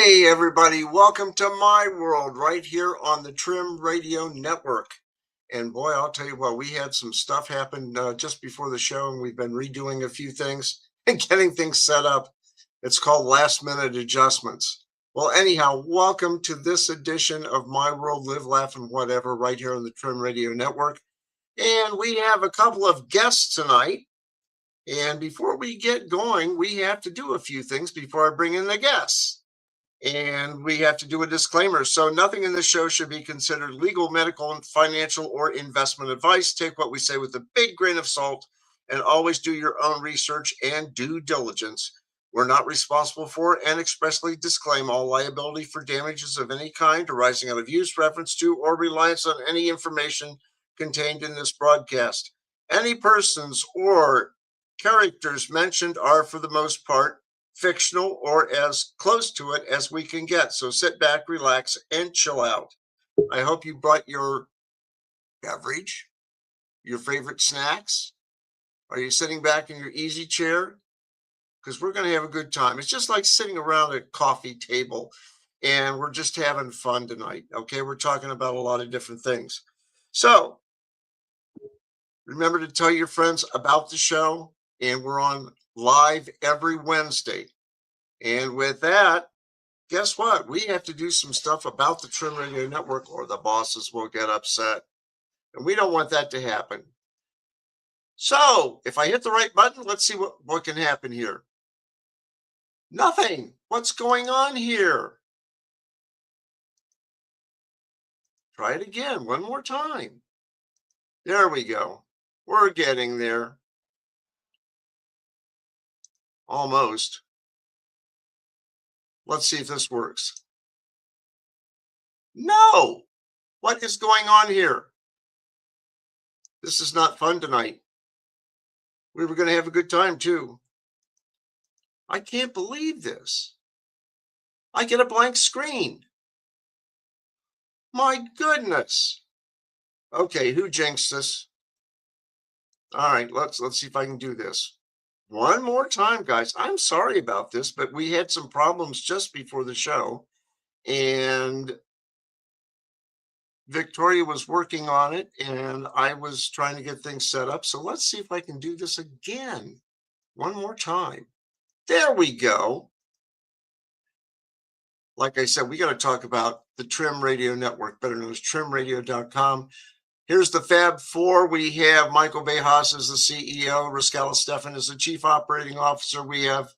Hey everybody, welcome to my world right here on the Trim Radio Network. And boy, I'll tell you what, we had some stuff happen just before the show, and we've been redoing a few things and getting things set up. It's called last minute adjustments. Well, anyhow, welcome to this edition of My World, Live, Laugh, and Whatever right here on the Trim Radio Network. And we have a couple of guests tonight. And before we get going, we have to do a few things before I bring in the guests. And we have to do a disclaimer. So nothing in this show should be considered legal, medical, financial, or investment advice. Take what we say with a big grain of salt and always do your own research and due diligence. We're not responsible for and expressly disclaim all liability for damages of any kind arising out of use, reference to, or reliance on any information contained in this broadcast. Any persons or characters mentioned are, for the most part, fictional or as close to it as we can get. So sit back, relax, and chill out. I hope you brought your beverage, your favorite snacks. Are you sitting back in your easy chair? Because we're going to have a good time. It's just like sitting around a coffee table and we're just having fun tonight. Okay, we're talking about a lot of different things. So remember to tell your friends about the show, and we're on live every Wednesday. And with that, guess what? We have to do some stuff about the Trim Radio Network or the bosses will get upset. And we don't want that to happen. So if I hit the right button, let's see what can happen here. Nothing. What's going on here? Try it again, one more time. There we go. We're getting there. Almost. Let's see if this works. No! What is going on here? This is not fun tonight. We were going to have a good time too. I can't believe this. I get a blank screen. My goodness. Okay, who jinxed us? All right, let's see if I can do this. One more time, guys. I'm sorry about this, but we had some problems just before the show, and Victoria was working on it, and I was trying to get things set up. So let's see if I can do this again. One more time. There we go. Like I said, we got to talk about the Trim Radio Network, better known as trimradio.com. Here's the Fab Four. We have Michael Bejas as the CEO, Rascala Stefan as the Chief Operating Officer. We have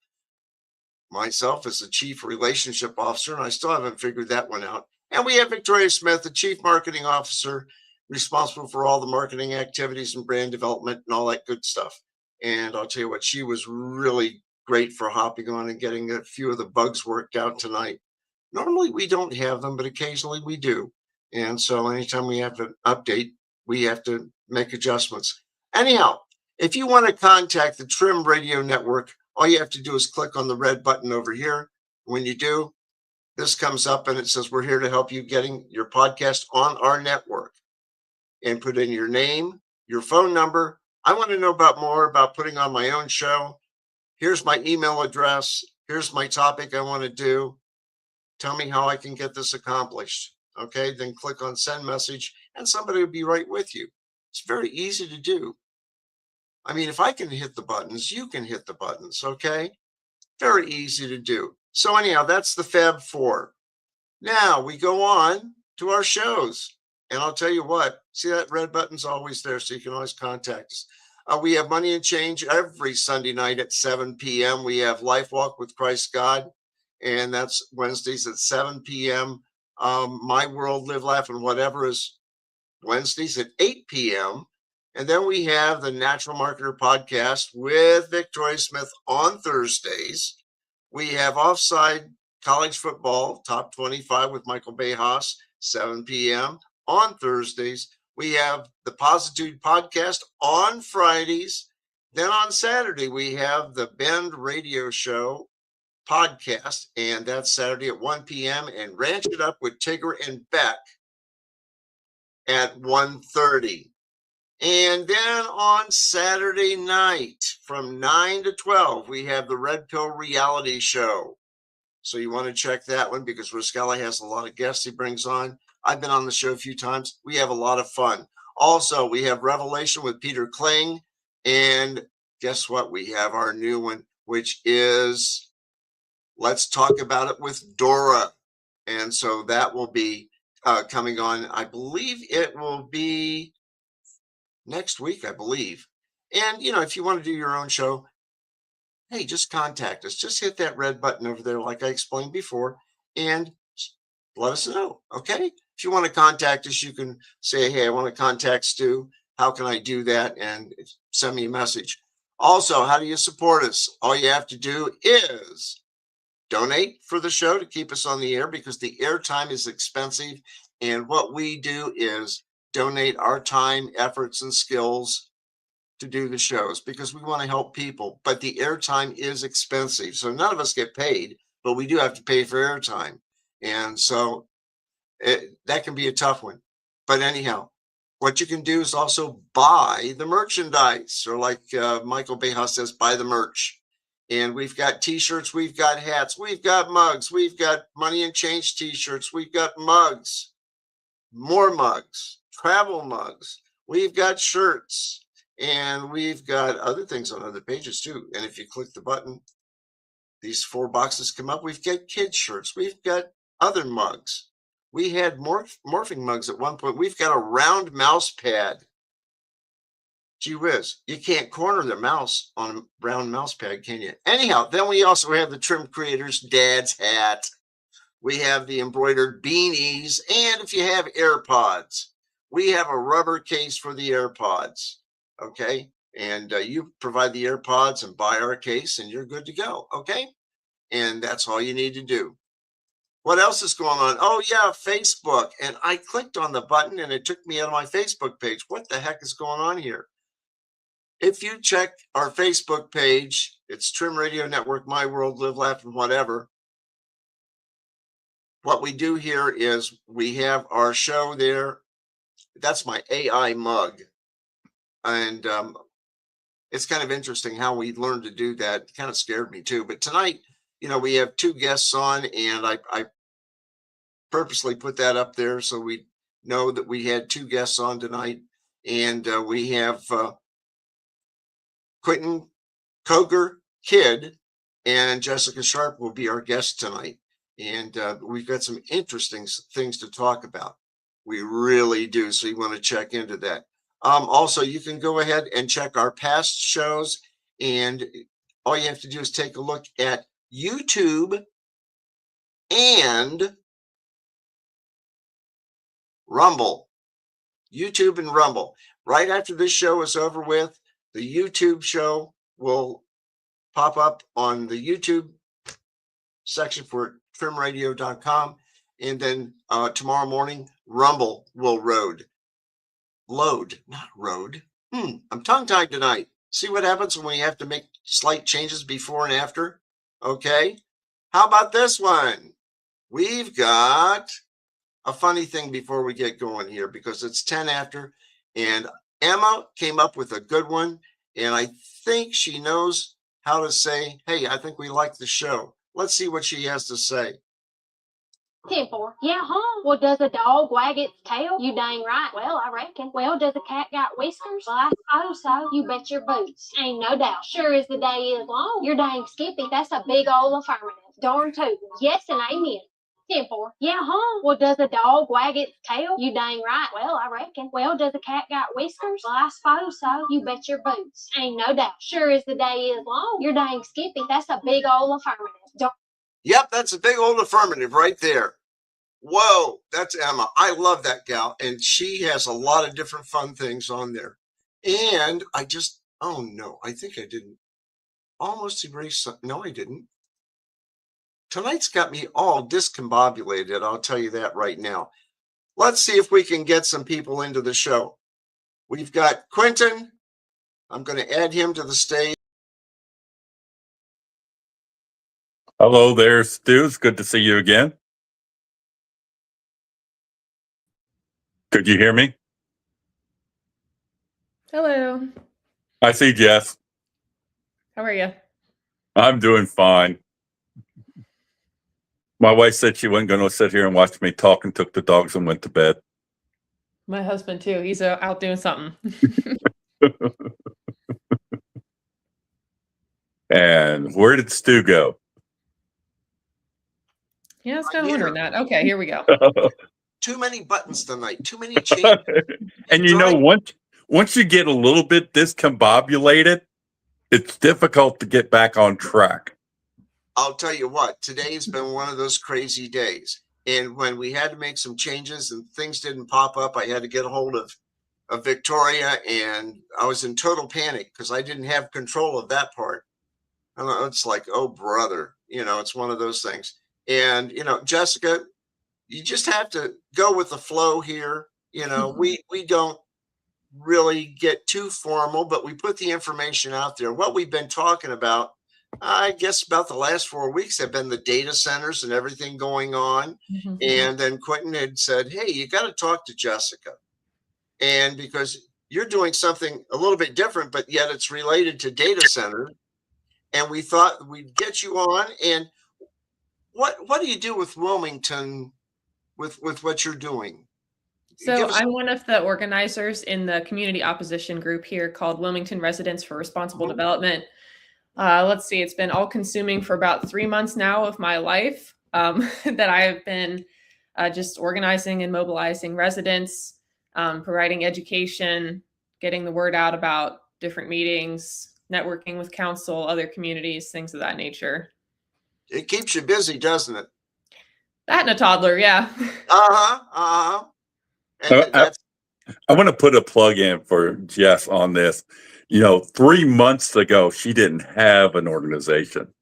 myself as the Chief Relationship Officer, and I still haven't figured that one out. And we have Victoria Smith, the Chief Marketing Officer, responsible for all the marketing activities and brand development and all that good stuff. And I'll tell you what, she was really great for hopping on and getting a few of the bugs worked out tonight. Normally we don't have them, but occasionally we do. And so anytime we have an update, we have to make adjustments. Anyhow, if you want to contact the Trim Radio Network, all you have to do is click on the red button over here. When you do, this comes up and it says, we're here to help you getting your podcast on our network. And put in your name, your phone number. I want to know more about putting on my own show. Here's my email address. Here's my topic I want to do. Tell me how I can get this accomplished. Okay, then click on send message and somebody will be right with you. It's very easy to do. I mean, if I can hit the buttons, you can hit the buttons, okay? Very easy to do. So anyhow, that's the Fab Four. Now we go on to our shows. And I'll tell you what, see that red button's always there, so you can always contact us. We have Money and Change every Sunday night at 7 p.m. We have Life Walk with Christ God, and that's Wednesdays at 7 p.m. My World, Live, Laugh, and Whatever is Wednesdays at 8 p.m. And then we have the Natural Marketer Podcast with Victoria Smith on Thursdays. We have Offside College Football, Top 25 with Michael Bejas, 7 p.m. on Thursdays. We have the Positude Podcast on Fridays. Then on Saturday, we have the Bend Radio Show podcast, and that's Saturday at 1 p.m. and Ranch It Up with Tigger and Beck at 1:30. And then on Saturday night from 9 to 12, we have the Red Pill Reality Show. So you want to check that one because Riscala has a lot of guests he brings on. I've been on the show a few times. We have a lot of fun. Also, we have Revelation with Peter Kling. And guess what? We have our new one, which is Let's Talk About It with Dora. And so that will be coming on. I believe it will be next week, I believe. And, if you want to do your own show, hey, just contact us. Just hit that red button over there, like I explained before, and let us know. Okay. If you want to contact us, you can say, hey, I want to contact Stu. How can I do that? And send me a message. Also, how do you support us? All you have to do is donate for the show to keep us on the air because the airtime is expensive. And what we do is donate our time, efforts, and skills to do the shows because we want to help people. But the airtime is expensive. So none of us get paid, but we do have to pay for airtime. And so that can be a tough one. But anyhow, what you can do is also buy the merchandise, or like Michael Bejas says, buy the merch. And we've got t-shirts, we've got hats, we've got mugs, we've got money and change t-shirts, we've got mugs, more mugs, travel mugs, we've got shirts, and we've got other things on other pages too. And if you click the button, these 4 boxes come up. We've got kids shirts, we've got other mugs. We had morphing mugs at one point. We've got a round mouse pad. Gee whiz, you can't corner the mouse on a round mouse pad, can you? Anyhow, then we also have the Trim Creators Dad's hat. We have the embroidered beanies. And if you have AirPods, we have a rubber case for the AirPods. Okay. And you provide the AirPods and buy our case and you're good to go. Okay. And that's all you need to do. What else is going on? Oh, yeah, Facebook. And I clicked on the button and it took me out of my Facebook page. What the heck is going on here? If you check our Facebook page, it's Trim Radio Network, My World, Live, Laugh, and Whatever. What we do here is we have our show there. That's my AI mug. And it's kind of interesting how we learned to do that. It kind of scared me too. But tonight, we have 2 guests on, and I purposely put that up there so we know that we had 2 guests on tonight. And we have Quentin Coger Kidd and Jessica Sharp will be our guests tonight. And we've got some interesting things to talk about. We really do. So you want to check into that. Also, you can go ahead and check our past shows. And all you have to do is take a look at YouTube and Rumble. YouTube and Rumble. Right after this show is over with, the YouTube show will pop up on the YouTube section for trimradio.com. And then tomorrow morning, Rumble will load, not road. I'm tongue-tied tonight. See what happens when we have to make slight changes before and after? Okay. How about this one? We've got a funny thing before we get going here because it's 10 after, and Emma came up with a good one, and I think she knows how to say, hey, I think we like the show. Let's see what she has to say. 10-4. Yeah, huh? Well, does a dog wag its tail? You dang right. Well, I reckon. Well, does a cat got whiskers? Well, I suppose so. You bet your boots. Ain't no doubt. Sure as the day is long. You're dang skippy. That's a big old affirmative. Darn tootin'. Yes and amen. 10-4. Yeah, huh? Well, does a dog wag its tail? You dang right. Well, I reckon. Well, does a cat got whiskers? Well, I suppose so. You bet your boots. Ain't no doubt. Sure as the day is long. You're dang skippy. That's a big old affirmative. Yep, that's a big old affirmative right there. Whoa, that's Emma. I love that gal. And she has a lot of different fun things on there. And oh no, I think I didn't almost erase something. No, I didn't. Tonight's got me all discombobulated. I'll tell you that right now. Let's see if we can get some people into the show. We've got Quentin. I'm going to add him to the stage. Hello there, Stu. It's good to see you again. Could you hear me? Hello. I see Jess. How are you? I'm doing fine. My wife said she wasn't going to sit here and watch me talk and took the dogs and went to bed. My husband too. He's out doing something. And where did Stu go? Yeah, I was kind of wondering that. Okay, here we go. Too many buttons tonight. Too many changes. And you know, once you get a little bit discombobulated, it's difficult to get back on track. I'll tell you what, today's been one of those crazy days. And when we had to make some changes and things didn't pop up, I had to get a hold of Victoria, and I was in total panic because I didn't have control of that part. And it's like, oh, brother, it's one of those things. And, Jessica, you just have to go with the flow here. We don't really get too formal, but we put the information out there. What we've been talking about, I guess about the last 4 weeks have been the data centers and everything going on. Mhm. And then Quentin had said, hey, you got to talk to Jessica. And because you're doing something a little bit different, but yet it's related to data centers. And we thought we'd get you on. And what do you do with Wilmington with what you're doing? So I'm one of the organizers in the community opposition group here called Wilmington Residents for Responsible Development. Let's see, it's been all consuming for about 3 months now of my life that I have been just organizing and mobilizing residents, providing education, getting the word out about different meetings, networking with council, other communities, things of that nature. It keeps you busy, doesn't it? That and a toddler, yeah. I want to put a plug in for Jess on this. 3 months ago, she didn't have an organization.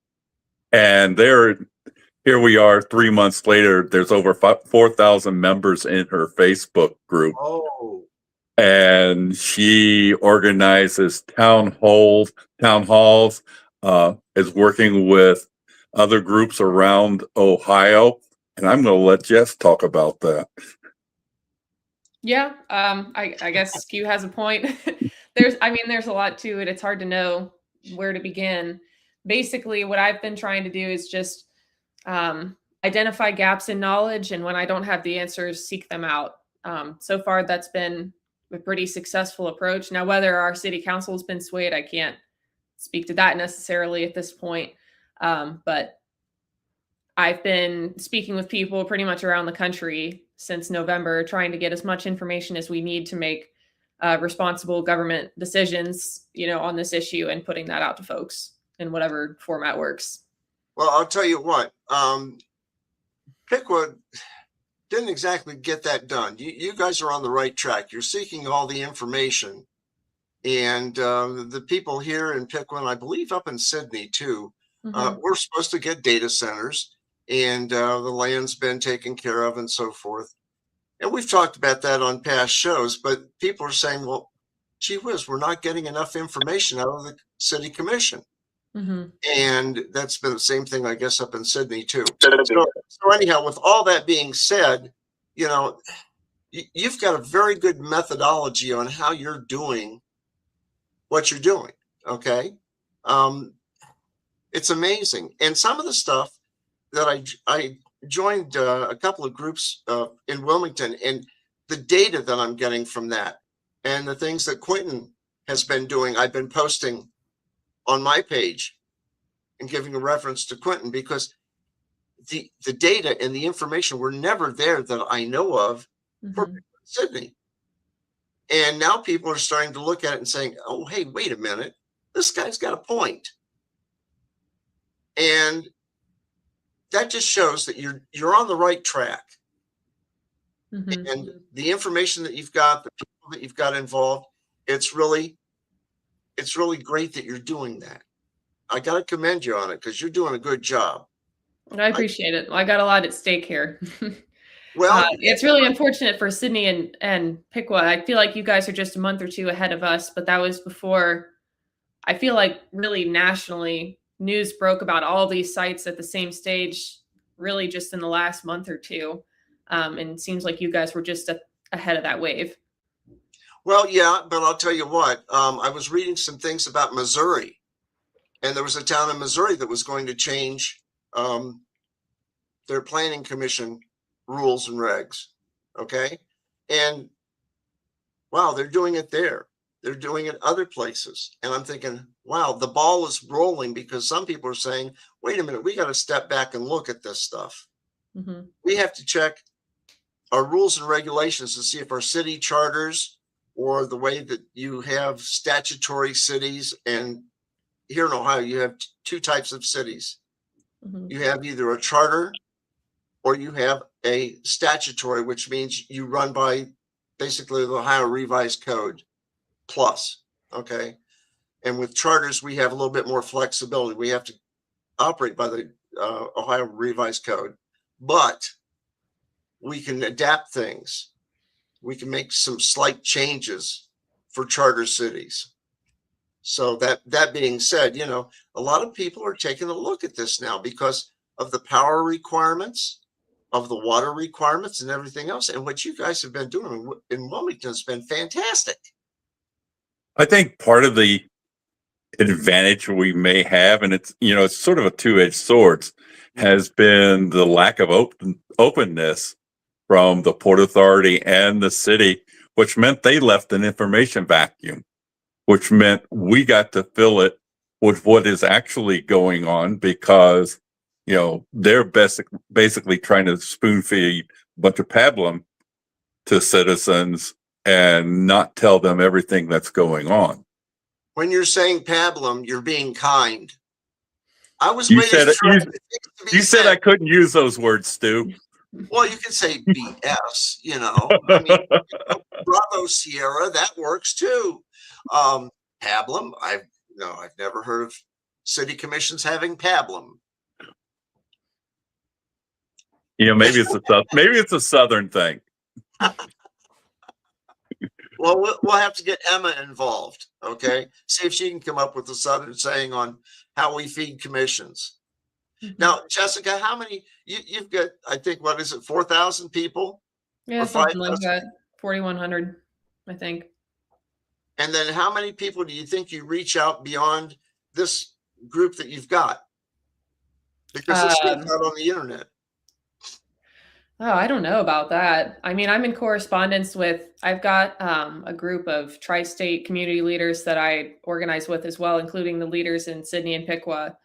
And here we are 3 months later, there's over 4,000 members in her Facebook group. Oh. And she organizes town halls, is working with other groups around Ohio. And I'm going to let Jess talk about that. Yeah, I guess Stu has a point. There's a lot to it. It's hard to know where to begin. Basically, what I've been trying to do is just identify gaps in knowledge, and when I don't have the answers, seek them out. So far, that's been a pretty successful approach. Now, whether our city council has been swayed, I can't speak to that necessarily at this point. But I've been speaking with people pretty much around the country since November, trying to get as much information as we need to make responsible government decisions, on this issue, and putting that out to folks in whatever format works. Well, I'll tell you what, Pickwood didn't exactly get that done. You guys are on the right track. You're seeking all the information, and the people here in Pickwood, I believe up in Sydney too, we're supposed to get data centers, and the land's been taken care of and so forth. And we've talked about that on past shows, but people are saying, well, gee whiz, we're not getting enough information out of the city commission. And that's been the same thing, I guess, up in Sydney too. So anyhow, with all that being said, you've got a very good methodology on how you're doing what you're doing. Okay. It's amazing. And some of the stuff that I joined a couple of groups in Wilmington, and the data that I'm getting from that and the things that Quentin has been doing, I've been posting on my page and giving a reference to Quentin, because the data and the information were never there that I know of for Sydney. And now people are starting to look at it and saying, oh, hey, wait a minute, this guy's got a point. And that just shows that you're on the right track. And the information that you've got, the people that you've got involved, it's really great that you're doing that. I got to commend you on it, because you're doing a good job. I appreciate it. I got a lot at stake here. Well, it's really unfortunate for Sydney and Piqua. I feel like you guys are just a month or two ahead of us, but that was before, I feel like, really nationally, news broke about all these sites at the same stage, really just in the last month or two. And it seems like you guys were just ahead of that wave. Well, yeah, but I'll tell you what, I was reading some things about Missouri, and there was a town in Missouri that was going to change their planning commission rules and regs. Okay. And wow, they're doing it there. They're doing it other places. And I'm thinking, wow, the ball is rolling, because some people are saying, wait a minute, we got to step back and look at this stuff. Mm-hmm. We have to check our rules and regulations to see if our city charters, or the way that you have statutory cities, and here in Ohio, you have two types of cities. Mm-hmm. You have either a charter or you have a statutory, which means you run by basically the Ohio Revised Code plus. Okay. And with charters, we have a little bit more flexibility. We have to operate by the Ohio Revised Code, but we can adapt things. We can make some slight changes for charter cities. So that being said, you know, a lot of people are taking a look at this now because of the power requirements, of the water requirements, and everything else. And what you guys have been doing in Wilmington has been fantastic. I think part of the advantage we may have, and it's, you know, it's sort of a two-edged sword, has been the lack of openness from the Port Authority and the city, which meant they left an information vacuum, which meant we got to fill it with what is actually going on, because, you know, they're basically trying to spoon feed a bunch of pablum to citizens and not tell them everything that's going on. When you're saying pablum, you're being kind. I was You waiting said for it to be you said said. I couldn't use those words, Stu. Well, you can say BS, you know. I mean, Bravo Sierra, that works too. Pablum, I've never heard of city commissions having pablum. You know, maybe it's a Southern thing. Well, we'll have to get Emma involved. Okay, see if she can come up with a Southern saying on how we feed commissions. Mm-hmm. Now, Jessica, how many you've got? I think, what is it, 4,000 people? Yeah, or something 5,000? like that. 4,100, I think. And then how many people do you think you reach out beyond this group that you've got? Because this gets out on the internet. Oh, I don't know about that. I mean, I'm in correspondence with, I've got a group of tri-state community leaders that I organize with as well, including the leaders in Sydney and Piqua,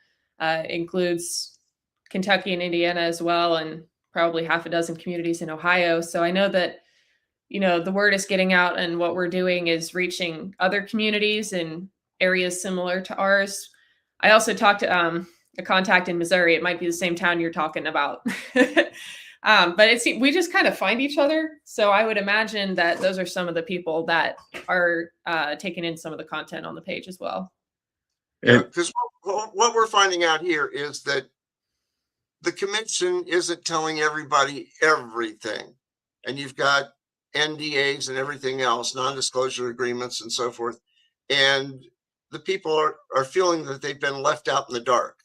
includes Kentucky and Indiana as well, and probably half a dozen communities in Ohio. So I know that, you know, the word is getting out, and what we're doing is reaching other communities in areas similar to ours. I also talked to a contact in Missouri. It might be the same town you're talking about. But we just kind of find each other. So I would imagine that those are some of the people that are taking in some of the content on the page as well. Yeah, because what we're finding out here is that the commission isn't telling everybody everything. And you've got NDAs and everything else, non-disclosure agreements and so forth. And the people are feeling that they've been left out in the dark.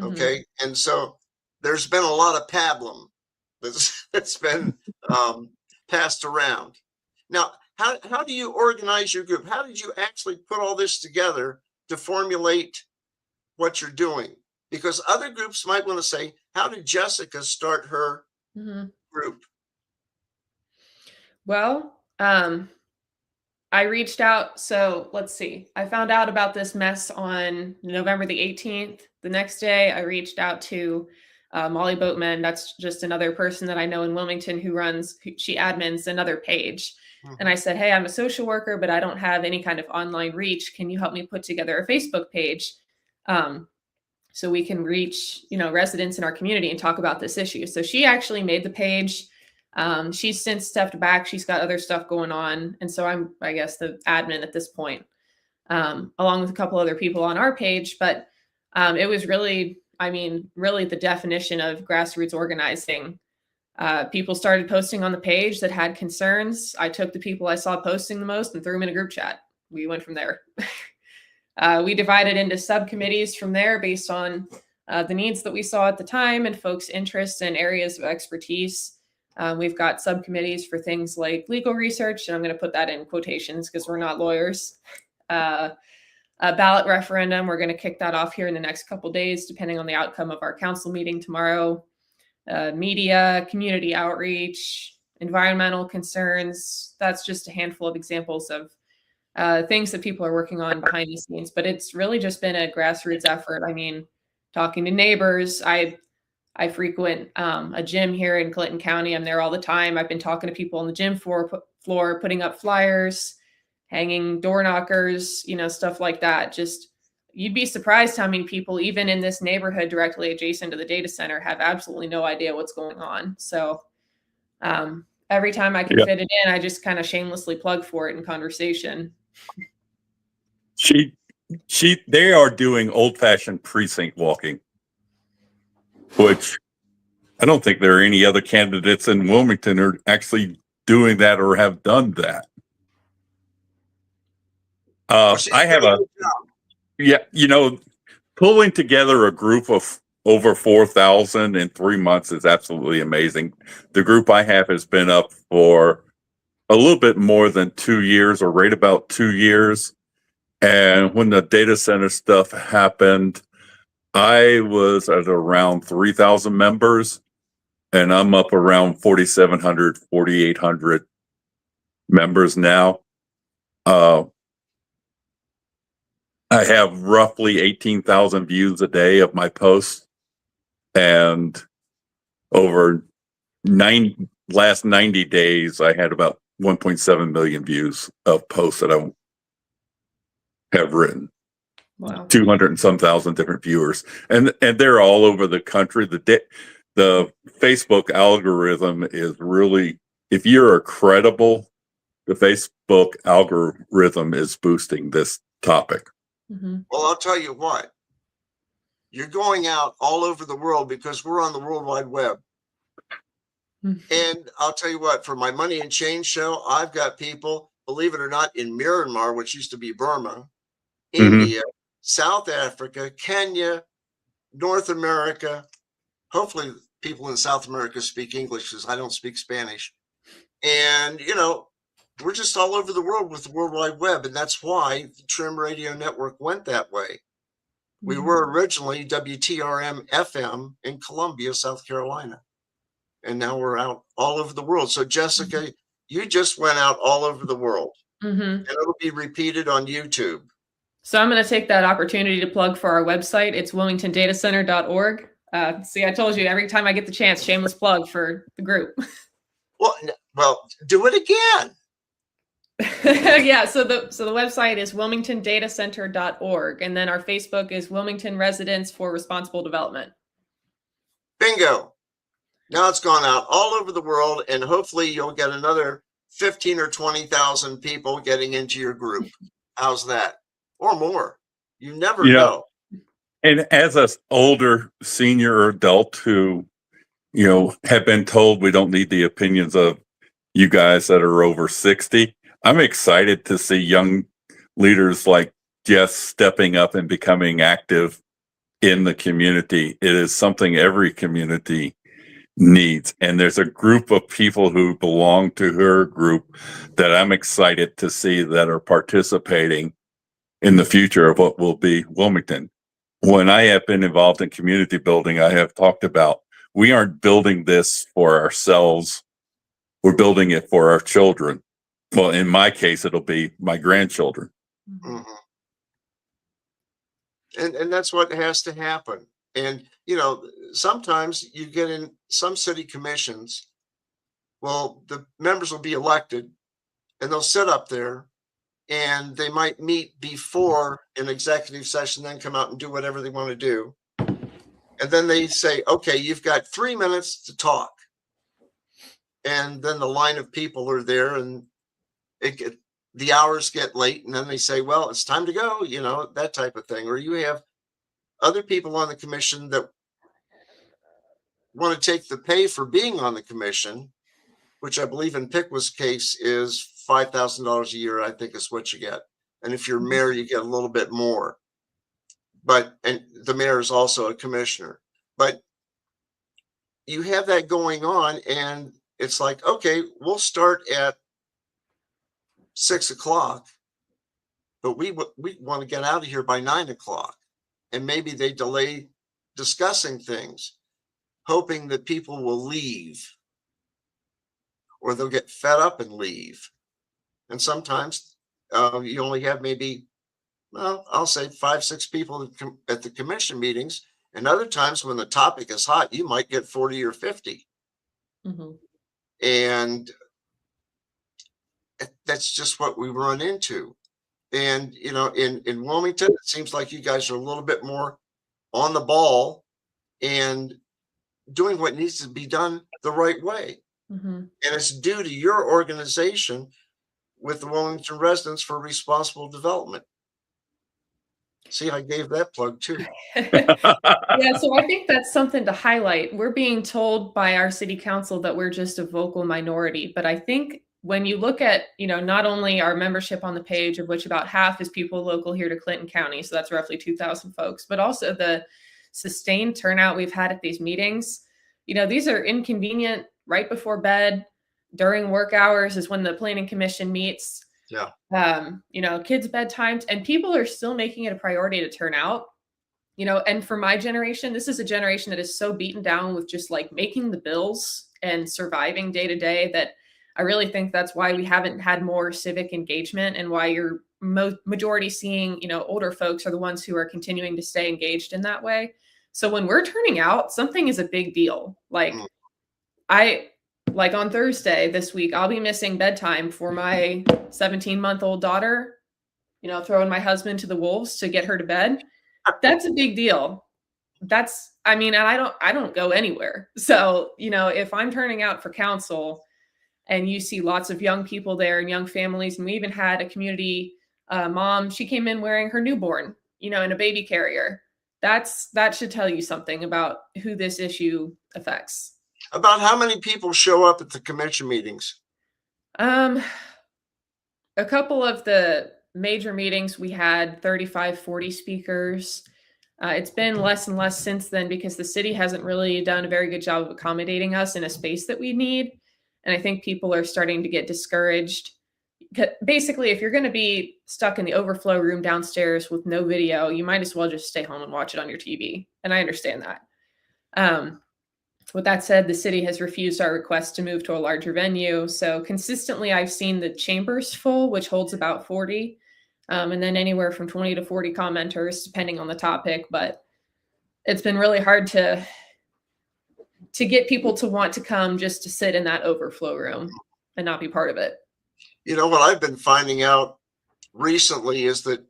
Okay. Mm-hmm. And so there's been a lot of pablum that's been passed around. Now, how do you organize your group? How did you actually put all this together to formulate what you're doing? Because other groups might want to say, how did Jessica start her group? Well, I reached out. So let's see. I found out about this mess on November the 18th. The next day, I reached out to Molly Boatman. That's just another person that I know in Wilmington she admins another page. And I said, hey, I'm a social worker, but I don't have any kind of online reach. Can you help me put together a Facebook page so we can reach, you know, residents in our community and talk about this issue? So she actually made the page. She's since stepped back. She's got other stuff going on. And so I'm, I guess, the admin at this point, along with a couple other people on our page. But it was really, I mean, really the definition of grassroots organizing. People started posting on the page that had concerns. I took the people I saw posting the most and threw them in a group chat. We went from there. We divided into subcommittees from there based on the needs that we saw at the time and folks' interests and areas of expertise. We've got subcommittees for things like legal research, and I'm going to put that in quotations because we're not lawyers. A ballot referendum, we're going to kick that off here in the next couple of days, depending on the outcome of our council meeting tomorrow. media, community outreach, environmental concerns. That's just a handful of examples of things that people are working on behind the scenes. But it's really just been a grassroots effort. I mean, talking to neighbors. I frequent a gym here in Clinton County. I'm there all the time. I've been talking to people on the gym floor, putting up flyers, hanging door knockers, stuff like that. Just, you'd be surprised how many people, even in this neighborhood directly adjacent to the data center, have absolutely no idea what's going on. So every time I can fit it in, I just kind of shamelessly plug for it in conversation. They are doing old-fashioned precinct walking, which I don't think there are any other candidates in Wilmington who are actually doing that or have done that. I have pulling together a group of over 4,000 in 3 months is absolutely amazing. The group I have has been up for a little bit more than 2 years, or right about 2 years. And when the data center stuff happened, I was at around 3,000 members, and I'm up around 4,700, 4,800 members now. I have roughly 18,000 views a day of my posts, and over last 90 days, I had about 1.7 million views of posts that I have written. Wow. 200 and some thousand different viewers, and they're all over the country. The Facebook algorithm is really, if you're credible, the Facebook algorithm is boosting this topic. Mm-hmm. Well, I'll tell you what, you're going out all over the world because we're on the World Wide Web. Mm-hmm. And I'll tell you what, for my Money and Change show, I've got people, believe it or not, in Myanmar, which used to be Burma, India, South Africa, Kenya, North America. Hopefully people in South America speak English, because I don't speak Spanish. And, we're just all over the world with the World Wide Web. And that's why the Trim Radio Network went that way. We were originally WTRM FM in Columbia, South Carolina. And now we're out all over the world. So, Jessica, you just went out all over the world. And it'll be repeated on YouTube. So I'm going to take that opportunity to plug for our website. It's wilmingtondatacenter.org. See, I told you, every time I get the chance, shameless plug for the group. Well, do it again. Yeah, so the website is wilmingtondatacenter.org, and then our Facebook is Wilmington Residents for Responsible Development. Bingo. Now it's gone out all over the world, and hopefully you'll get another 15 or 20,000 people getting into your group. How's that? Or more. You never know. And as an older senior adult who, have been told we don't need the opinions of you guys that are over 60, I'm excited to see young leaders like Jess stepping up and becoming active in the community. It is something every community needs. And there's a group of people who belong to her group that I'm excited to see that are participating in the future of what will be Wilmington. When I have been involved in community building, I have talked about, we aren't building this for ourselves. We're building it for our children. Well, in my case, it'll be my grandchildren. Mm-hmm. And that's what has to happen. And, sometimes you get in some city commissions, well, the members will be elected and they'll sit up there and they might meet before an executive session, then come out and do whatever they want to do. And then they say, okay, you've got 3 minutes to talk. And then the line of people are there, and the hours get late, and then they say, well, it's time to go, that type of thing. Or you have other people on the commission that want to take the pay for being on the commission, which I believe in Pickwa's case is $5,000 a year, I think is what you get. And if you're mayor, you get a little bit more. And the mayor is also a commissioner. But you have that going on, and it's like, okay, we'll start at 6 o'clock, but we want to get out of here by 9 o'clock. And maybe they delay discussing things. hoping that people will leave, or they'll get fed up and leave. And sometimes you only have maybe, well, I'll say 5, 6 people at the commission meetings. And other times when the topic is hot, you might get 40 or 50. Mm-hmm. And that's just what we run into. And, you know, in Wilmington, it seems like you guys are a little bit more on the ball and doing what needs to be done the right way. Mm-hmm. And it's due to your organization with the Wilmington Residents for Responsible Development. See, I gave that plug too. Yeah, so I think that's something to highlight. We're being told by our city council that we're just a vocal minority, but I think when you look at, you know, not only our membership on the page, of which about half is people local here to Clinton County, so that's roughly 2,000 folks, but also the sustained turnout we've had at these meetings. You know, these are inconvenient, right before bed, during work hours is when the planning commission meets. Yeah. You know, kids' bedtimes, and people are still making it a priority to turn out. You know, and for my generation, this is a generation that is so beaten down with just like making the bills and surviving day to day that I really think that's why we haven't had more civic engagement, and why you're majority seeing, you know, older folks are the ones who are continuing to stay engaged in that way. So when we're turning out, something is a big deal. Like like on Thursday this week, I'll be missing bedtime for my 17-month-old daughter, you know, throwing my husband to the wolves to get her to bed. That's a big deal. That's, I mean, and I don't go anywhere. So, you know, if I'm turning out for council and you see lots of young people there and young families, and we even had a community mom, she came in wearing her newborn, you know, in a baby carrier. That should tell you something about who this issue affects. About how many people show up at the commission meetings? A couple of the major meetings, we had 35, 40 speakers. It's been less and less since then because the city hasn't really done a very good job of accommodating us in a space that we need. And I think people are starting to get discouraged. Basically, if you're going to be stuck in the overflow room downstairs with no video, you might as well just stay home and watch it on your TV. And I understand that. With that said, the city has refused our request to move to a larger venue. So consistently, I've seen the chambers full, which holds about 40, and then anywhere from 20 to 40 commenters, depending on the topic. But it's been really hard to get people to want to come just to sit in that overflow room and not be part of it. You know, what I've been finding out recently is that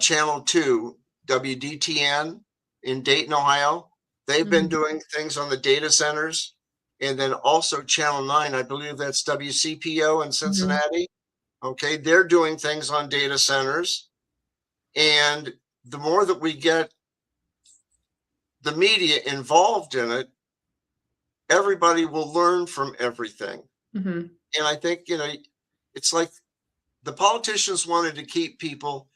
Channel 2, WDTN in Dayton, Ohio, they've been doing things on the data centers. And then also Channel 9, I believe that's WCPO in Cincinnati. Okay, they're doing things on data centers. And the more that we get the media involved in it, everybody will learn from everything. And I think, you know, it's like the politicians wanted to keep people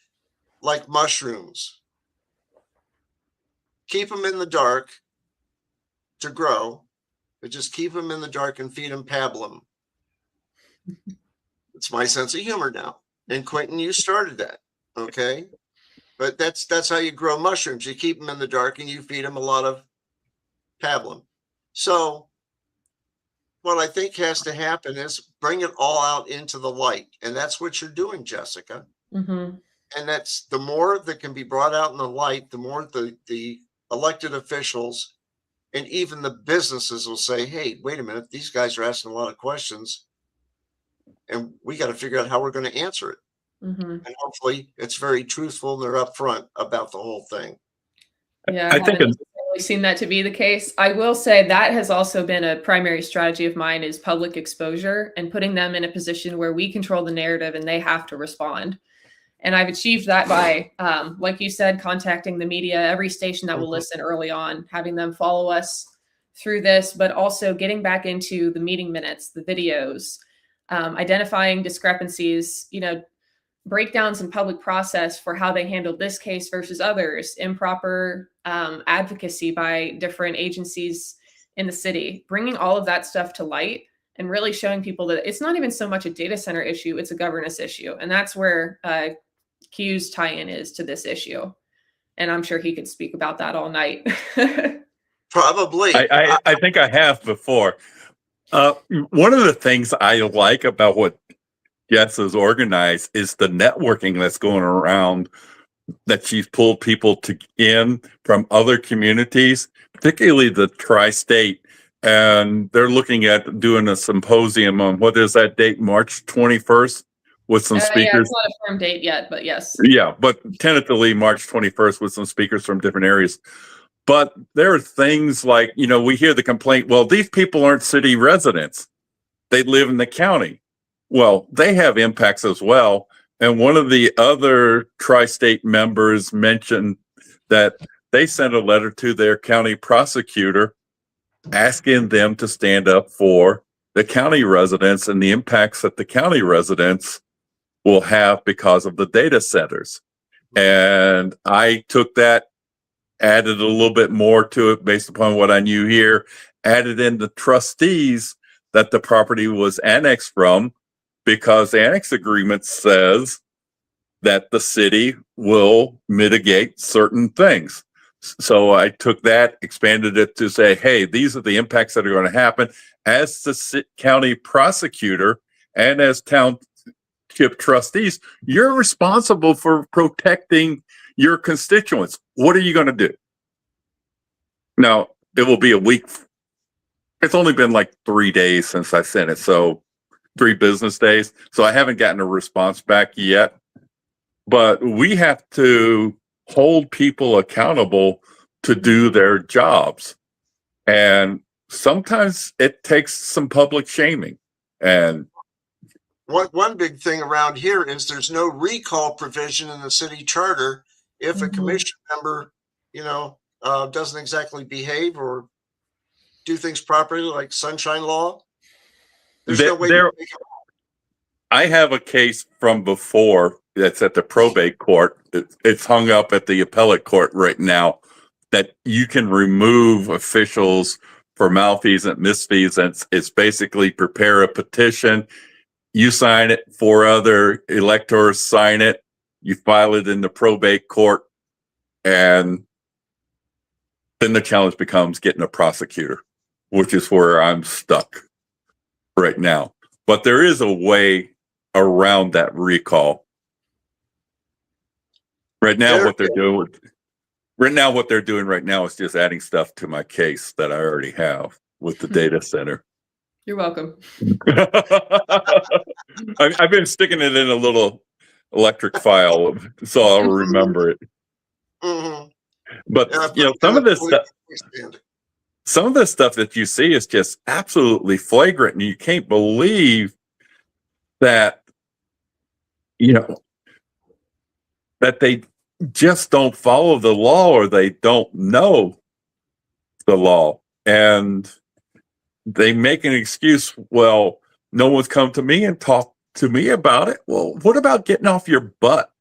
like mushrooms. Keep them in the dark to grow, but just keep them in the dark and feed them pablum. It's my sense of humor now. And Quentin, you started that, okay? But that's how you grow mushrooms. You keep them in the dark and you feed them a lot of pablum. So what I think has to happen is bring it all out into the light. And that's what you're doing, Jessica. And that's the more that can be brought out in the light, the more the elected officials and even the businesses will say, hey, wait a minute, these guys are asking a lot of questions and we got to figure out how we're going to answer it. And hopefully it's very truthful and they're upfront about the whole thing. Yeah, I haven't really seen that to be the case. I will say that has also been a primary strategy of mine, is public exposure and putting them in a position where we control the narrative and they have to respond. And I've achieved that by, like you said, contacting the media, every station that will listen early on, having them follow us through this, but also getting back into the meeting minutes, the videos, identifying discrepancies, you know, breakdowns in public process for how they handled this case versus others, improper advocacy by different agencies in the city, bringing all of that stuff to light and really showing people that it's not even so much a data center issue, it's a governance issue. And that's where Q's tie-in is to this issue. And I'm sure he could speak about that all night. Probably. I think I have before. One of the things I like about what Jess has organized is the networking that's going around, that she's pulled people in from other communities, particularly the tri-state, and they're looking at doing a symposium on, what is that date, March 21st, with some Yeah, speakers. it's not a firm date yet, but yes. Yeah, but tentatively March 21st with some speakers from different areas. But there are things like, we hear the complaint, well, these people aren't city residents. They live in the county. Well, they have impacts as well. And one of the other tri-state members mentioned that they sent a letter to their county prosecutor asking them to stand up for the county residents and the impacts that the county residents will have because of the data centers. And I took that, added a little bit more to it based upon what I knew here, added in the trustees that the property was annexed from, because the annex agreement says that the city will mitigate certain things. So I took that, expanded it to say, hey, these are the impacts that are going to happen. As the county prosecutor and as township trustees, you're responsible for protecting your constituents. What are you going to do? Now, it will be a week. It's only been like 3 days since I sent it, so 3 business days. So I haven't gotten a response back yet. But we have to hold people accountable to do their jobs. And sometimes it takes some public shaming. And one big thing around here is there's no recall provision in the city charter if a commission member, doesn't exactly behave or do things properly, like sunshine law. There's no way to make it. I have a case from before that's at the probate court. It's hung up at the appellate court right now, that you can remove officials for malfeasance, misfeasance. It's basically prepare a petition, you sign it, 4 other electors sign it, you file it in the probate court, and then the challenge becomes getting a prosecutor, which is where I'm stuck right now. But there is a way around that recall. Right now, what they're doing right now is just adding stuff to my case that I already have with the data center. You're welcome. I've been sticking it in a little electric file, so I'll remember it. Mm-hmm. But some of the stuff that you see is just absolutely flagrant, and you can't believe that that they just don't follow the law, or they don't know the law, and they make an excuse. Well, no one's come to me and talked to me about it. Well, what about getting off your butt?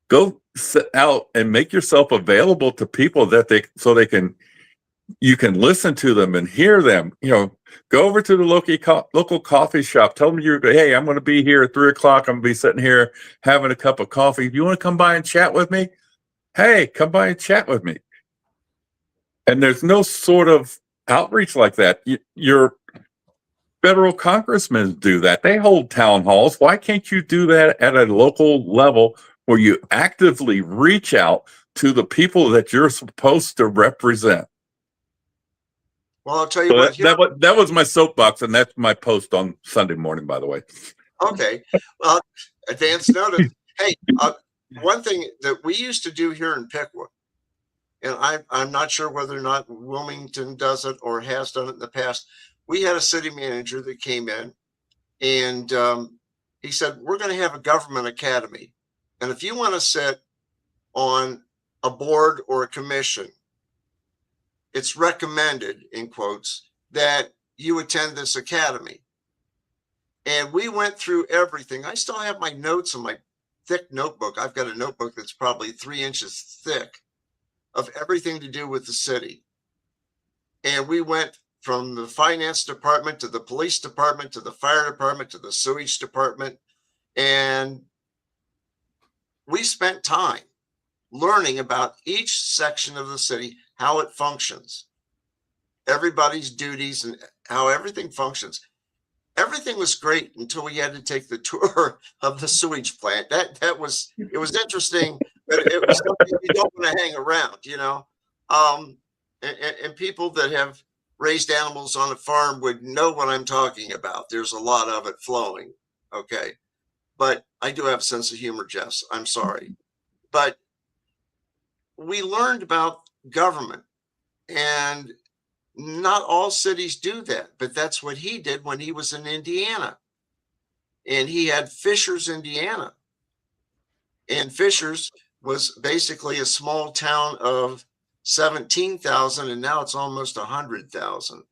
Go sit out and make yourself available to people that you can listen to them and hear them. Go over to the local coffee shop. Tell them hey, I'm going to be here at 3:00. I'm going to be sitting here having a cup of coffee. If you want to come by and chat with me, hey, come by and chat with me. And there's no sort of outreach like that. Your federal congressmen do that. They hold town halls. Why can't you do that at a local level where you actively reach out to the people that you're supposed to represent? Well, I'll tell you what. That was my soapbox, and that's my post on Sunday morning, by the way. Okay. Well, advance notice. Hey, one thing that we used to do here in Pickwood, and I'm not sure whether or not Wilmington does it or has done it in the past. We had a city manager that came in, and he said, we're going to have a government academy. And if you want to sit on a board or a commission, it's recommended, in quotes, that you attend this academy. And we went through everything. I still have my notes in my thick notebook. I've got a notebook that's probably 3 inches thick of everything to do with the city. And we went from the finance department to the police department to the fire department to the sewage department. And we spent time learning about each section of the city, how it functions. everybody's duties and how everything functions. Everything was great until we had to take the tour of the sewage plant. It was interesting, but it was something you don't want to hang around, you know. And people that have raised animals on a farm would know what I'm talking about. There's a lot of it flowing. Okay. But I do have a sense of humor, Jess. I'm sorry. But we learned about government, and not all cities do that, but that's what he did when he was in Indiana. And he had Fishers, Indiana. And Fishers was basically a small town of 17,000, and now it's almost 100,000.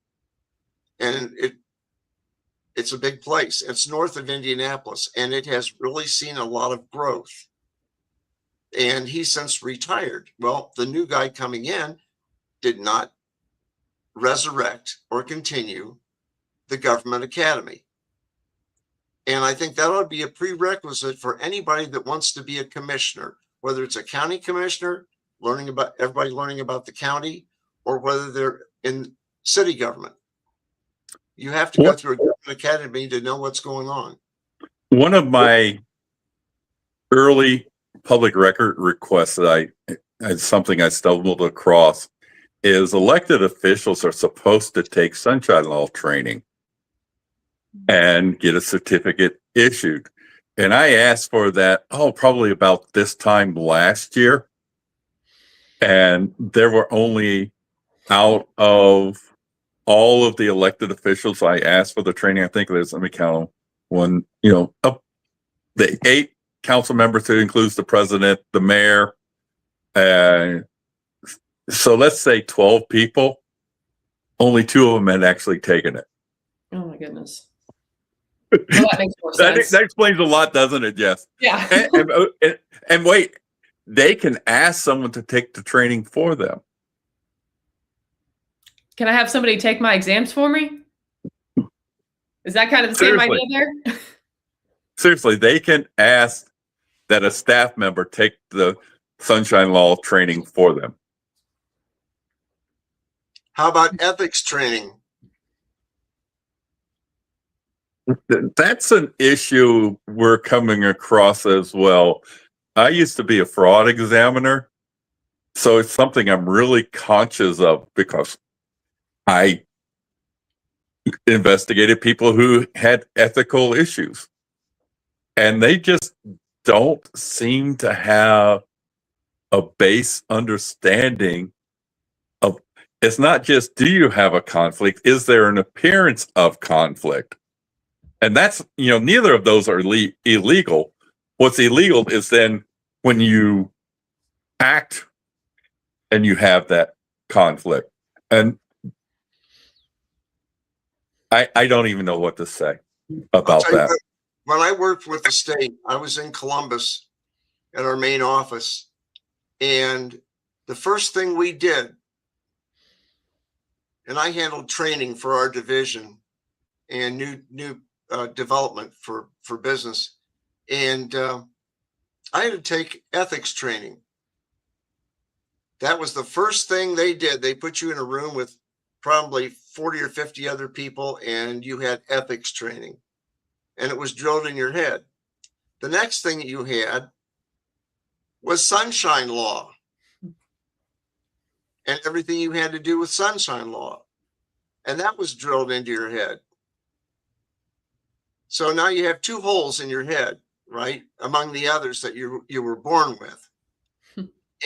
And it's a big place. It's north of Indianapolis, and it has really seen a lot of growth. And he's since retired. Well, the new guy coming in did not resurrect or continue the government academy. And I think that ought to be a prerequisite for anybody that wants to be a commissioner, whether it's a county commissioner, everybody learning about the county, or whether they're in city government. You have to go through a government academy to know what's going on. One of my early public record requests that something I stumbled across is elected officials are supposed to take sunshine law training and get a certificate issued. And I asked for that, probably about this time last year. And there were only, out of all of the elected officials I asked for the training, I think there's, let me count one, the 8 council members, who includes the president, the mayor, so let's say 12 people, only 2 of them had actually taken it. Oh my goodness. Well, that makes more sense. That explains a lot, doesn't it, Jess? Yeah. and wait, they can ask someone to take the training for them. Can I have somebody take my exams for me? Is that kind of the same idea there? Seriously, they can ask that a staff member take the sunshine law training for them. How about ethics training? That's an issue we're coming across as well. I used to be a fraud examiner, so it's something I'm really conscious of because I investigated people who had ethical issues, and they just don't seem to have a base understanding of, it's not just, do you have a conflict? Is there an appearance of conflict? And that's, neither of those are illegal. What's illegal is then when you act and you have that conflict. And I don't even know what to say about that. When I worked with the state, I was in Columbus at our main office. And the first thing we did, and I handled training for our division and new development for business. And I had to take ethics training. That was the first thing they did. They put you in a room with probably 40 or 50 other people, and you had ethics training. And it was drilled in your head. The next thing you had was sunshine law and everything you had to do with sunshine law. And that was drilled into your head. So now you have 2 holes in your head, right? Among the others that you were born with.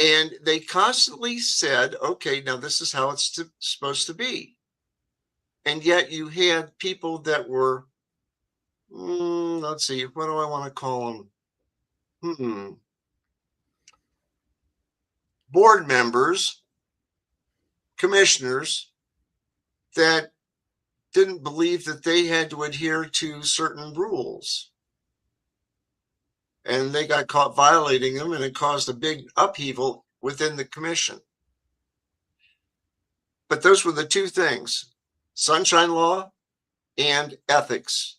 And they constantly said, okay, now this is how it's supposed to be. And yet you had people that were, let's see, what do I want to call them? Board members, commissioners that didn't believe that they had to adhere to certain rules. And they got caught violating them, and it caused a big upheaval within the commission. But those were the 2 things, sunshine law and ethics.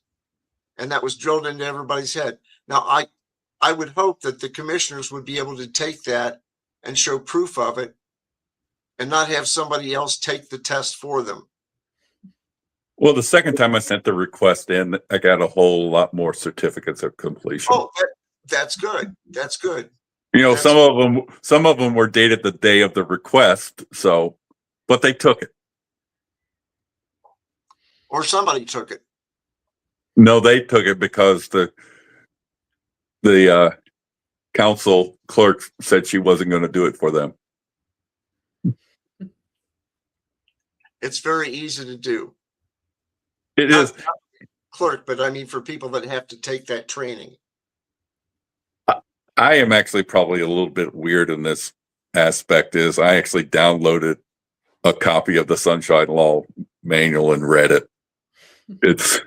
And that was drilled into everybody's head. Now, I would hope that the commissioners would be able to take that and show proof of it and not have somebody else take the test for them. Well, the second time I sent the request in, I got a whole lot more certificates of completion. Oh, that's good. That's good. You know, That's- some of them were dated the day of the request. So, but they took it. Or somebody took it. No, they took it because the council clerk said she wasn't going to do it for them. It's very easy to do. It Not- is. not clerk, but I mean for people that have to take that training. I am actually probably a little bit weird in this aspect. Is I actually downloaded a copy of the Sunshine Law manual and read it. It's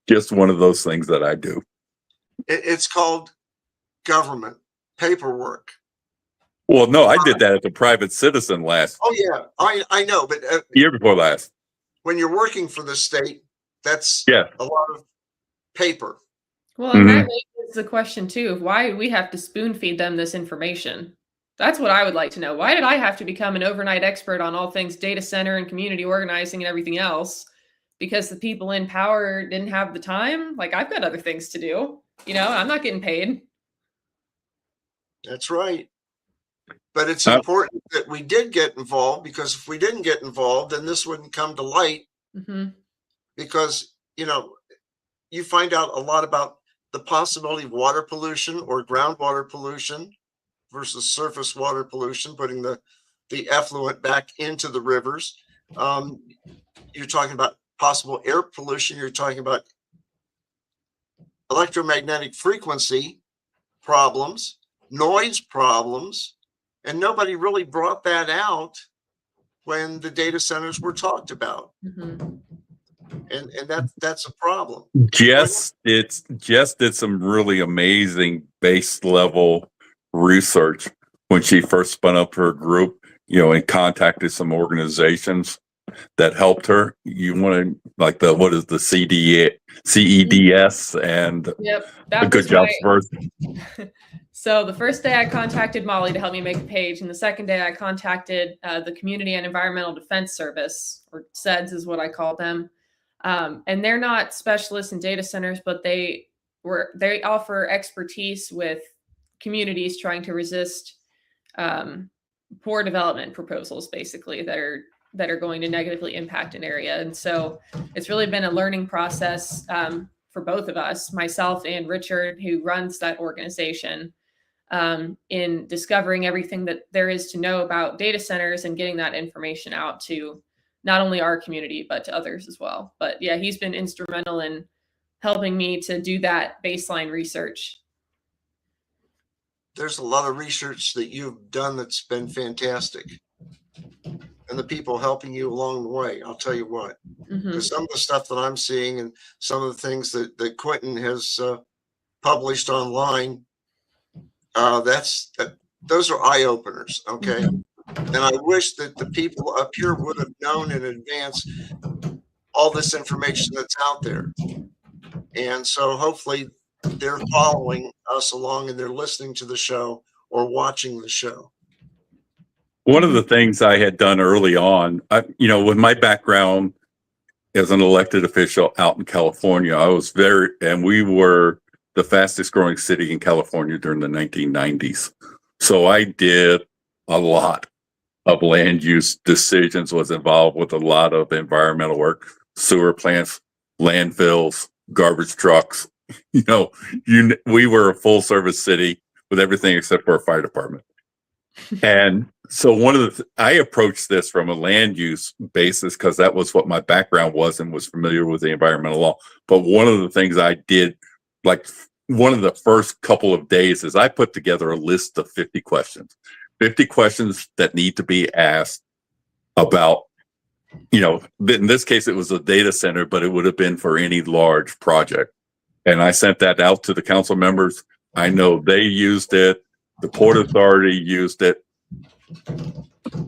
just one of those things that I do. It's called government paperwork. Well, no, I did that as a private citizen Oh yeah, I know, but year before last. when you're working for the state, that's Yeah. a lot of paper. Well, and that raises the question too of why we have to spoon feed them this information. That's what I would like to know. Why did I have to become an overnight expert on all things data center and community organizing and everything else? Because the people in power didn't have the time? Like, I've got other things to do. You know, I'm not getting paid. That's right. But it's important that we did get involved, because if we didn't get involved, then this wouldn't come to light. Mm-hmm. Because, you know, you find out a lot about the possibility of water pollution or groundwater pollution versus surface water pollution, putting the effluent back into the rivers. You're talking about possible air pollution. You're talking about electromagnetic frequency problems, noise problems, and nobody really brought that out when the data centers were talked about. Mm-hmm. And that's a problem. Jess did some really amazing base level research when she first spun up her group, you know, and contacted some organizations that helped her. You want to like what is the CEDS and Yep. a good job first. So the first day I contacted Molly to help me make a page, and the second day I contacted the Community and Environmental Defense Service, or CEDS is what I call them. And they're not specialists in data centers, but they offer expertise with communities trying to resist poor development proposals, basically that are going to negatively impact an area. And so it's really been a learning process for both of us, myself and Richard, who runs that organization, in discovering everything that there is to know about data centers and getting that information out to not only our community, but to others as well. But yeah, he's been instrumental in helping me to do that baseline research. There's a lot of research that you've done that's been fantastic. And the people helping you along the way, I'll tell you what. Mm-hmm. Because some of the stuff that I'm seeing and some of the things that Quentin has published online, those are eye openers. Okay. Mm-hmm. And I wish that the people up here would have known in advance all this information that's out there. And so hopefully they're following us along and they're listening to the show or watching the show. One of the things I had done early on, with my background as an elected official out in California, we were the fastest growing city in California during the 1990s. So I did a lot of land use decisions, was involved with a lot of environmental work, sewer plants, landfills, garbage trucks. We were a full service city with everything except for a fire department. And so I approached this from a land use basis because that was what my background was and was familiar with the environmental law. But one of the things I did, like one of the first couple of days, is I put together a list of 50 questions that need to be asked about, in this case, it was a data center, but it would have been for any large project. And I sent that out to the council members. I know they used it. The Port Authority used it.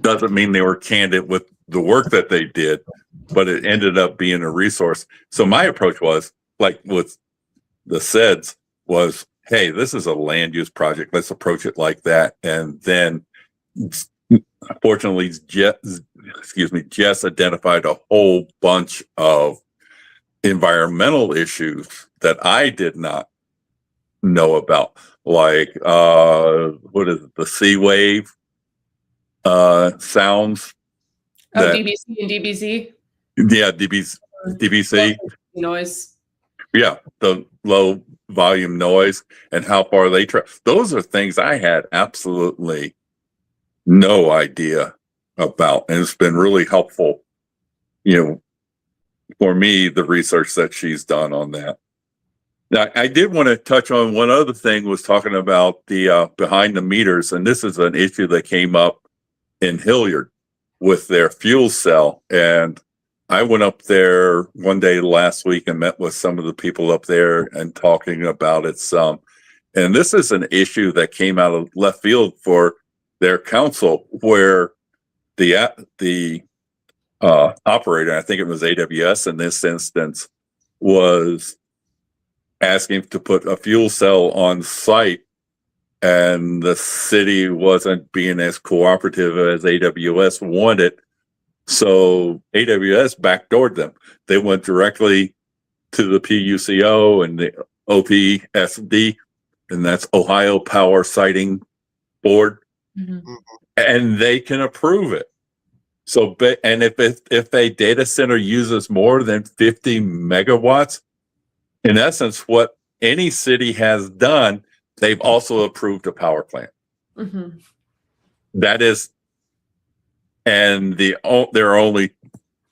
Doesn't mean they were candid with the work that they did, but it ended up being a resource. So my approach was, like with the CEDS, was, hey, this is a land use project. Let's approach it like that. And then fortunately, Jess identified a whole bunch of environmental issues that I did not know about, like what is it, the C wave sounds. Oh, That, DBC and DBZ. yeah, DBC. Noise. Yeah, the low volume noise and how far they travel. Those are things I had absolutely no idea about, and it's been really helpful, for me, the research that she's done on that. Now, I did want to touch on one other thing, was talking about the behind the meters, and this is an issue that came up in Hilliard with their fuel cell. And I went up there one day last week and met with some of the people up there and talking about it some. And this is an issue that came out of left field for their council, where the operator, I think it was AWS in this instance, was asking to put a fuel cell on site, and the city wasn't being as cooperative as AWS wanted. So AWS backdoored them. They went directly to the PUCO and the OPSD, and that's Ohio Power Siting Board, and they can approve it. So, and if a data center uses more than 50 megawatts, in essence, what any city has done, they've also approved a power plant. That is, and there are only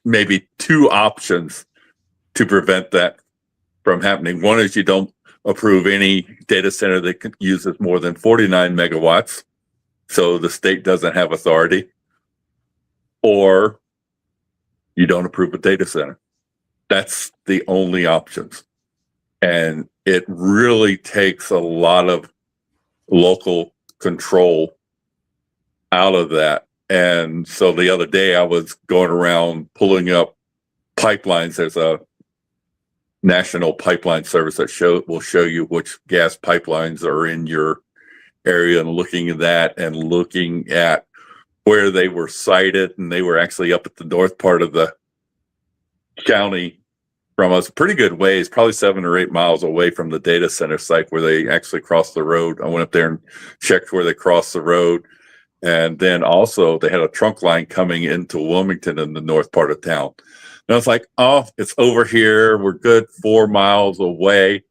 maybe two options to prevent that from happening. One is you don't approve any data center that uses more than 49 megawatts, so the state doesn't have authority, or you don't approve a data center. That's the only options. And it really takes a lot of local control out of that. And so the other day I was going around pulling up pipelines. There's a national pipeline service that will show you which gas pipelines are in your area, and looking at that and looking at where they were sited. And they were actually up at the north part of the county from us, pretty good ways, probably 7 or 8 miles away from the data center site where they actually crossed the road. I went up there and checked where they crossed the road. And then also they had a trunk line coming into Wilmington in the north part of town. And I was like, oh, it's over here. We're good 4 miles away.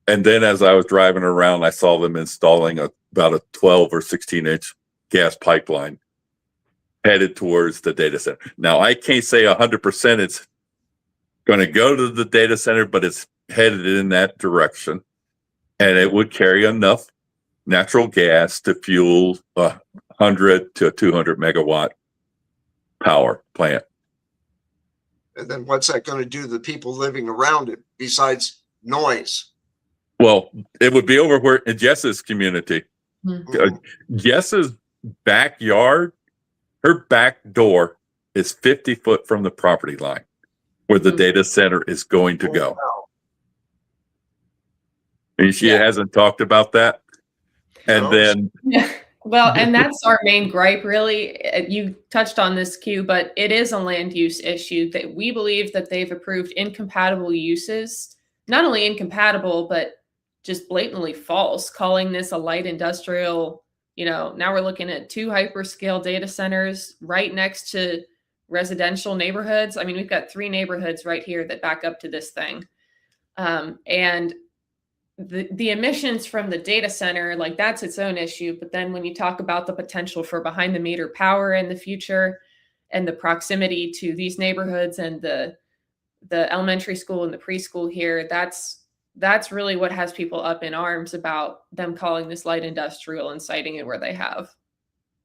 And then as I was driving around, I saw them installing about a 12 or 16-inch gas pipeline headed towards the data center. Now, I can't say 100% it's going to go to the data center, but it's headed in that direction, and it would carry enough natural gas to fuel 100 to 200 megawatt power plant. And then what's that going to do to the people living around it besides noise? Well, it would be over where in Jess's community. Jess's backyard, her back door is 50 foot from the property line where the data center is going to go. Wow. And she hasn't talked about that. And then, well, and that's our main gripe, really. You touched on this, Q, but it is a land use issue that we believe that they've approved incompatible uses, not only incompatible, but just blatantly false, calling this a light industrial. Now we're looking at 2 hyperscale data centers right next to residential neighborhoods. I mean, we've got 3 neighborhoods right here that back up to this thing. And the emissions from the data center, like, that's its own issue. But then when you talk about the potential for behind the meter power in the future and the proximity to these neighborhoods and the elementary school and the preschool here, that's really what has people up in arms about them calling this light industrial and citing it where they have.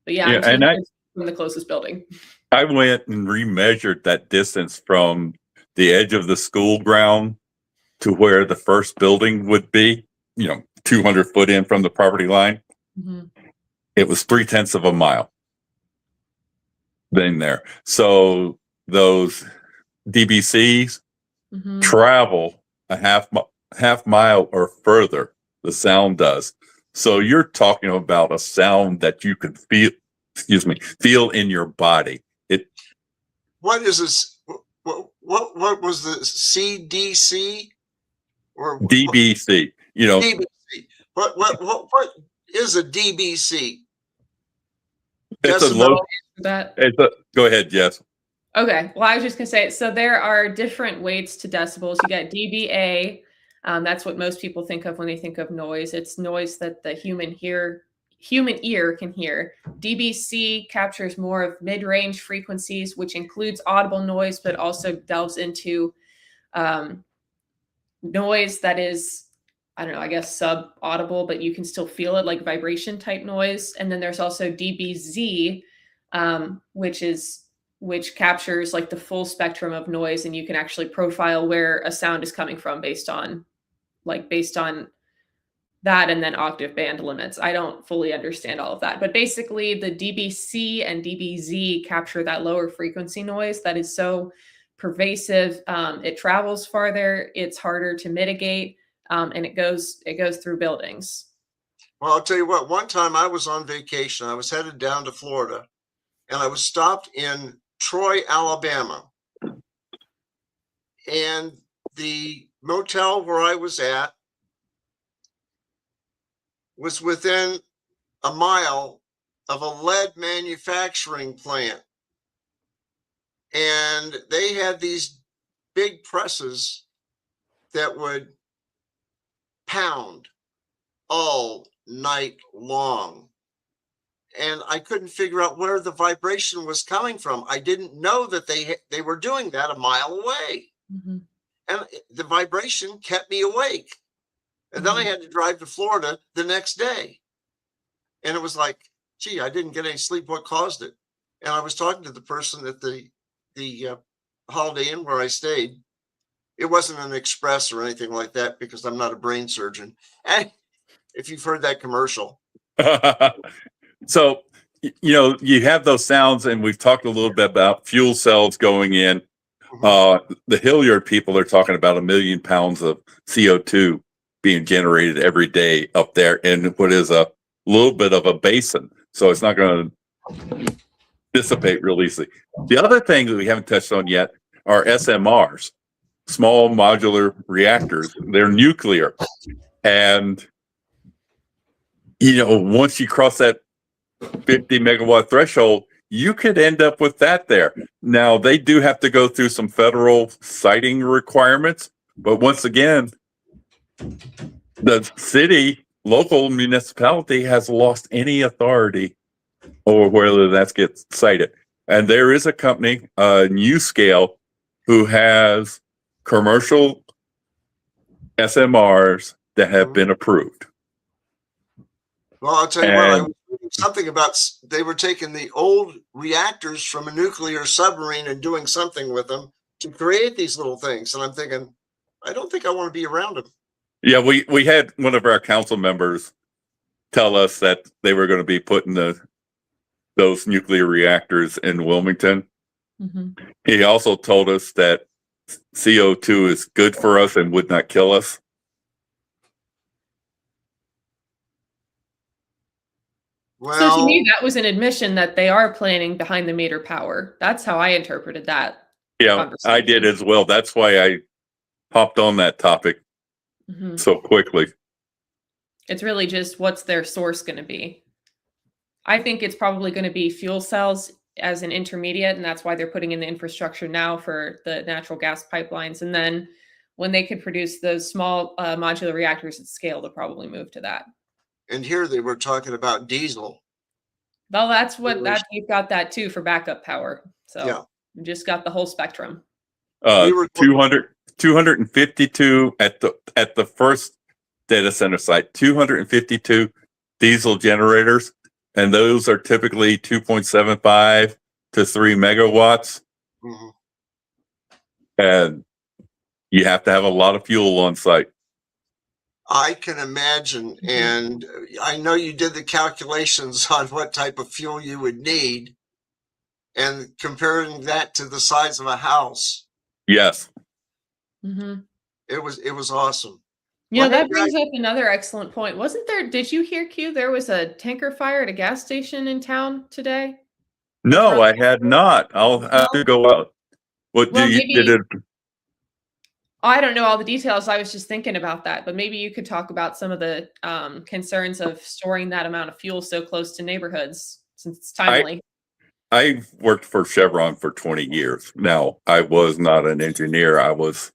But yeah, from the closest building. I went and remeasured that distance from the edge of the school ground to where the first building would be, 200 foot in from the property line. It was 0.3 of a mile in there. So those DBCs travel a half mile or further, the sound does. So you're talking about a sound that you can feel in your body. What is this? What was the CDC or DBC, DBC? What is a DBC? it's a low. Go ahead, Jess. Okay. Well, I was just going to say, so there are different weights to decibels. You got dBA. That's what most people think of when they think of noise. It's noise that the human ear can hear. DBC captures more of mid-range frequencies, which includes audible noise, but also delves into noise that is, I don't know, I guess sub-audible, but you can still feel it, like vibration type noise. And then there's also DBZ, which captures like the full spectrum of noise, and you can actually profile where a sound is coming from based on that, and then octave band limits. I don't fully understand all of that, but basically the DBC and DBZ capture that lower frequency noise that is so pervasive. It travels farther, it's harder to mitigate, and it goes through buildings. Well, I'll tell you what, one time I was on vacation. I was headed down to Florida, and I was stopped in Troy, Alabama. And the motel where I was at was within a mile of a lead manufacturing plant. And they had these big presses that would pound all night long. And I couldn't figure out where the vibration was coming from. I didn't know that they were doing that a mile away. Mm-hmm. And the vibration kept me awake. And then I had to drive to Florida the next day. And it was like, gee, I didn't get any sleep. What caused it? And I was talking to the person at the Holiday Inn where I stayed. It wasn't an express or anything like that, because I'm not a brain surgeon. And if you've heard that commercial. So, you have those sounds, and we've talked a little bit about fuel cells going in. The Hilliard people are talking about 1 million pounds of CO2 being generated every day up there in what is a little bit of a basin. So it's not going to dissipate real easily. The other thing that we haven't touched on yet are SMRs, small modular reactors. They're nuclear. And, once you cross that 50 megawatt threshold, you could end up with that there. Now, they do have to go through some federal siting requirements, but once again, the local municipality has lost any authority over whether that gets cited. And there is a company, NewScale, who has commercial SMRs that have been approved. Well, I'll tell you what, I was reading something about they were taking the old reactors from a nuclear submarine and doing something with them to create these little things. And I'm thinking, I don't think I want to be around them. Yeah, we had one of our council members tell us that they were going to be putting those nuclear reactors in Wilmington. Mm-hmm. He also told us that CO2 is good for us and would not kill us. Well, so to me, that was an admission that they are planning behind the meter power. That's how I interpreted that. Yeah, I did as well. That's why I hopped on that topic so quickly. It's really just, what's their source going to be? I think it's probably going to be fuel cells as an intermediate, and that's why they're putting in the infrastructure now for the natural gas pipelines. And then when they could produce those small modular reactors at scale, they'll probably move to that. And here they were talking about diesel. Well, you've got that too for backup power. So yeah, you just got the whole spectrum. 252 at the first data center site, 252 diesel generators, and those are typically 2.75 to 3 megawatts. Mm-hmm. And you have to have a lot of fuel on site. I can imagine. And I know you did the calculations on what type of fuel you would need and comparing that to the size of a house. Yes. Mm-hmm. It was awesome. You know, Well, hey, that brings up another excellent point. Wasn't there, did you hear, Q, there was a tanker fire at a gas station in town today? No, I had not. I'll have to go out. What Well, did maybe it? I don't know all the details. I was just thinking about that, but maybe you could talk about some of the concerns of storing that amount of fuel so close to neighborhoods since it's timely. I worked for Chevron for 20 years. Now, I was not an engineer. I worked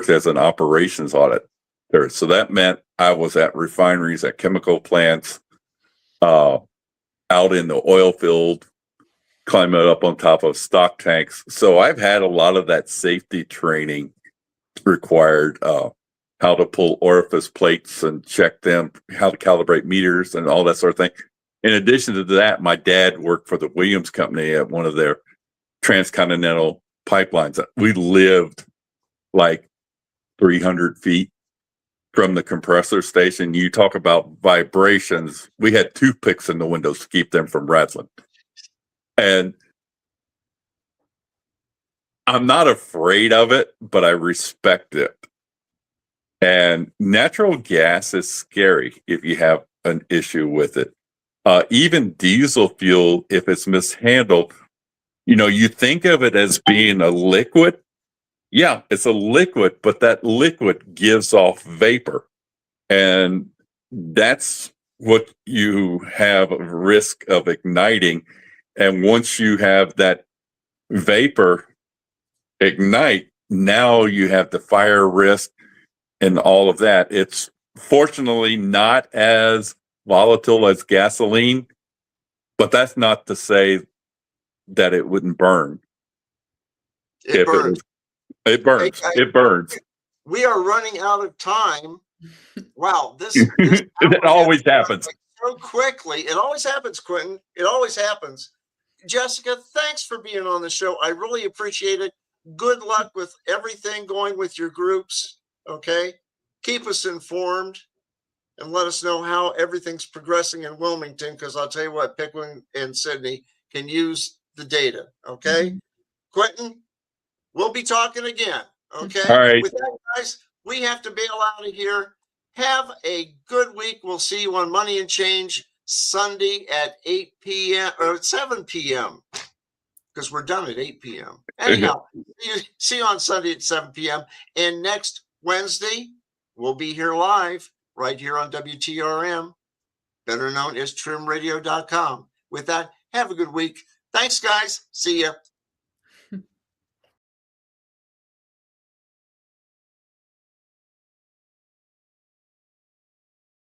as an operations auditor. So that meant I was at refineries, at chemical plants, out in the oil field, climbing up on top of stock tanks. So I've had a lot of that safety training required, how to pull orifice plates and check them, how to calibrate meters and all that sort of thing. In addition to that, my dad worked for the Williams Company at one of their transcontinental pipelines. We lived like 300 feet from the compressor station. You talk about vibrations. We had toothpicks in the windows to keep them from rattling. And I'm not afraid of it, but I respect it. And natural gas is scary if you have an issue with it. Even diesel fuel, if it's mishandled, you think of it as being a liquid. Yeah, it's a liquid, but that liquid gives off vapor. And that's what you have a risk of igniting. And once you have that vapor ignite, now you have the fire risk and all of that. It's fortunately not as volatile as gasoline, but that's not to say that it wouldn't burn. it burns. It burns. Hey, It burns. We are running out of time. Wow, this It always happens. So quickly. It always happens, Quentin. It always happens. Jessica, thanks for being on the show. I really appreciate it. Good luck with everything going with your groups. Okay. Keep us informed and let us know how everything's progressing in Wilmington, because I'll tell you what, Pickering and Sydney can use the data. Okay. Mm-hmm. Quentin, we'll be talking again. Okay. All right. With that, guys, we have to bail out of here. Have a good week. We'll see you on Money and Change Sunday at 8 p.m. or 7 p.m. because we're done at 8 p.m. Anyhow, see you on Sunday at 7 p.m. And next Wednesday, we'll be here live right here on WTRM, better known as trimradio.com. With that, have a good week. Thanks, guys. See ya.